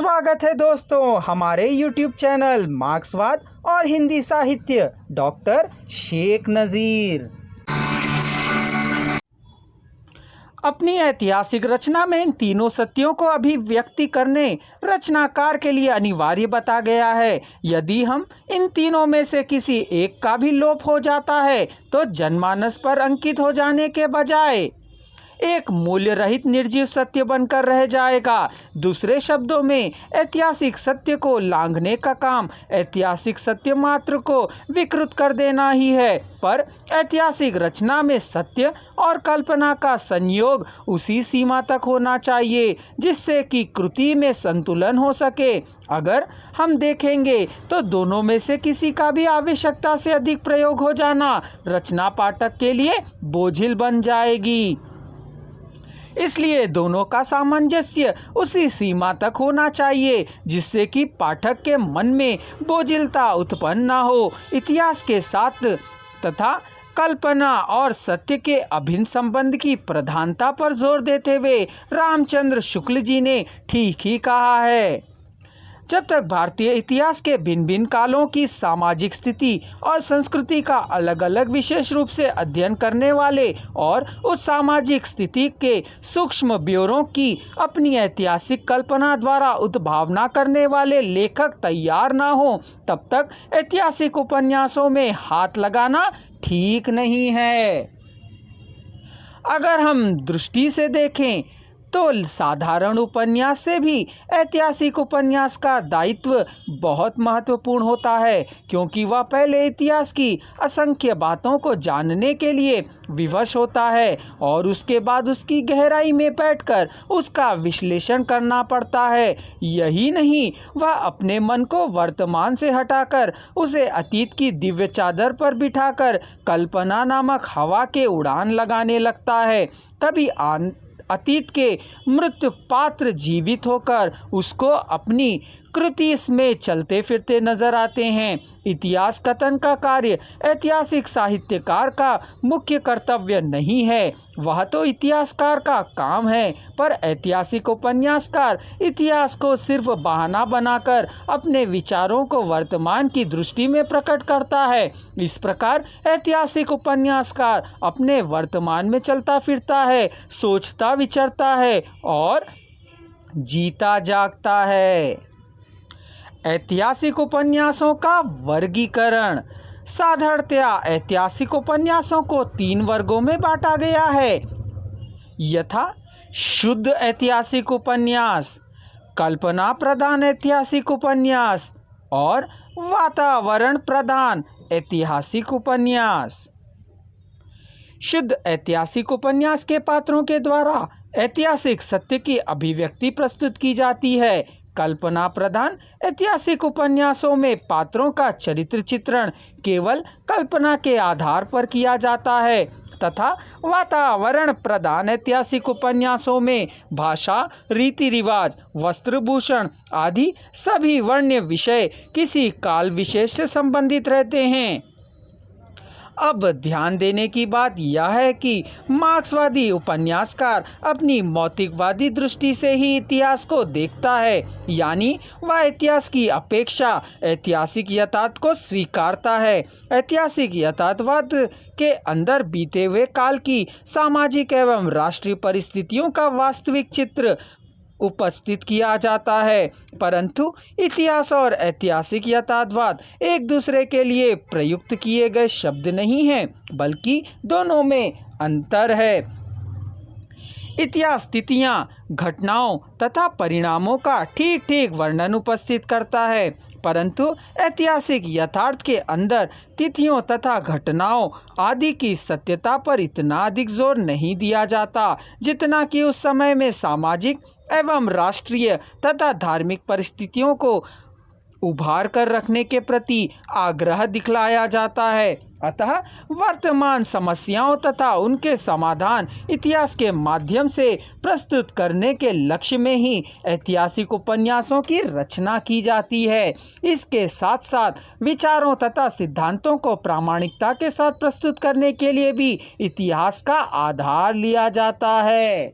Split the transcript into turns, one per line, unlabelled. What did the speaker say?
स्वागत है दोस्तों हमारे YouTube चैनल मार्क्सवाद और हिंदी साहित्य डॉक्टर शेख नज़ीर। अपनी ऐतिहासिक रचना में इन तीनों सत्यों को अभिव्यक्ति करने रचनाकार के लिए अनिवार्य बता गया है। यदि हम इन तीनों में से किसी एक का भी लोप हो जाता है तो जनमानस पर अंकित हो जाने के बजाय एक मूल्य रहित निर्जीव सत्य बनकर रह जाएगा। दूसरे शब्दों में ऐतिहासिक सत्य को लांघने का काम ऐतिहासिक सत्य मात्र को विकृत कर देना ही है, पर ऐतिहासिक रचना में सत्य और कल्पना का संयोग उसी सीमा तक होना चाहिए जिससे कि कृति में संतुलन हो सके। अगर हम देखेंगे तो दोनों में से किसी का भी आवश्यकता से अधिक प्रयोग हो जाना रचना पाठक के लिए बोझिल बन जाएगी। इसलिए दोनों का सामंजस्य उसी सीमा तक होना चाहिए जिससे कि पाठक के मन में बोझिलता उत्पन्न न हो। इतिहास के साथ तथा कल्पना और सत्य के अभिन्न संबंध की प्रधानता पर जोर देते हुए रामचंद्र शुक्ल जी ने ठीक ही कहा है। जब तक भारतीय इतिहास के भिन्न भिन्न कालों की सामाजिक स्थिति और संस्कृति का अलग अलग विशेष रूप से अध्ययन करने वाले और उस सामाजिक स्थिति के सूक्ष्म ब्यौरों की अपनी ऐतिहासिक कल्पना द्वारा उद्भावना करने वाले लेखक तैयार न हो, तब तक ऐतिहासिक उपन्यासों में हाथ लगाना ठीक नहीं है। अगर हम दृष्टि से देखें तो साधारण उपन्यास से भी ऐतिहासिक उपन्यास का दायित्व बहुत महत्वपूर्ण होता है, क्योंकि वह पहले इतिहास की असंख्य बातों को जानने के लिए विवश होता है और उसके बाद उसकी गहराई में बैठकर उसका विश्लेषण करना पड़ता है। यही नहीं, वह अपने मन को वर्तमान से हटाकर उसे अतीत की दिव्य चादर पर बिठाकर कल्पना नामक हवा के उड़ान लगाने लगता है। तभी अतीत के मृत पात्र जीवित होकर उसको अपनी कृति में चलते फिरते नजर आते हैं। इतिहास कथन का कार्य ऐतिहासिक साहित्यकार का मुख्य कर्तव्य नहीं है, वह तो इतिहासकार का काम है, पर ऐतिहासिक उपन्यासकार इतिहास को सिर्फ बहाना बनाकर अपने विचारों को वर्तमान की दृष्टि में प्रकट करता है। इस प्रकार ऐतिहासिक उपन्यासकार अपने वर्तमान में चलता फिरता है, सोचता विचरता है और जीता जागता है। ऐतिहासिक उपन्यासों का वर्गीकरण। साधारणतया ऐतिहासिक उपन्यासों को 3 वर्गों में बांटा गया है, यथा शुद्ध ऐतिहासिक उपन्यास, कल्पना प्रधान ऐतिहासिक उपन्यास और वातावरण प्रधान ऐतिहासिक उपन्यास। शुद्ध ऐतिहासिक उपन्यास के पात्रों के द्वारा ऐतिहासिक सत्य की अभिव्यक्ति प्रस्तुत की जाती है। कल्पना प्रधान ऐतिहासिक उपन्यासों में पात्रों का चरित्र चित्रण केवल कल्पना के आधार पर किया जाता है तथा वातावरण प्रधान ऐतिहासिक उपन्यासों में भाषा, रीति रिवाज, वस्त्रभूषण आदि सभी वर्ण्य विषय किसी काल विशेष से संबंधित रहते हैं। अब ध्यान देने की बात यह है कि मार्क्सवादी उपन्यासकार अपनी मौतिकवादी दृष्टि से ही इतिहास को देखता है, यानी वह इतिहास की अपेक्षा ऐतिहासिक यथार्थ को स्वीकारता है। ऐतिहासिक यथार्थवाद के अंदर बीते हुए काल की सामाजिक एवं राष्ट्रीय परिस्थितियों का वास्तविक चित्र उपस्थित किया जाता है, परंतु इतिहास और ऐतिहासिक यथार्थवाद एक दूसरे के लिए प्रयुक्त किए गए शब्द नहीं हैं, बल्कि दोनों में अंतर है। इतिहास तिथियां, घटनाओं तथा परिणामों का ठीक ठीक वर्णन उपस्थित करता है, परंतु ऐतिहासिक यथार्थ के अंदर तिथियों तथा घटनाओं आदि की सत्यता पर इतना अधिक जोर नहीं दिया जाता जितना कि उस समय में सामाजिक एवं राष्ट्रीय तथा धार्मिक परिस्थितियों को उभार कर रखने के प्रति आग्रह दिखलाया जाता है। अतः वर्तमान समस्याओं तथा उनके समाधान इतिहास के माध्यम से प्रस्तुत करने के लक्ष्य में ही ऐतिहासिक उपन्यासों की रचना की जाती है। इसके साथ साथ विचारों तथा सिद्धांतों को प्रामाणिकता के साथ प्रस्तुत करने के लिए भी इतिहास का आधार लिया जाता है।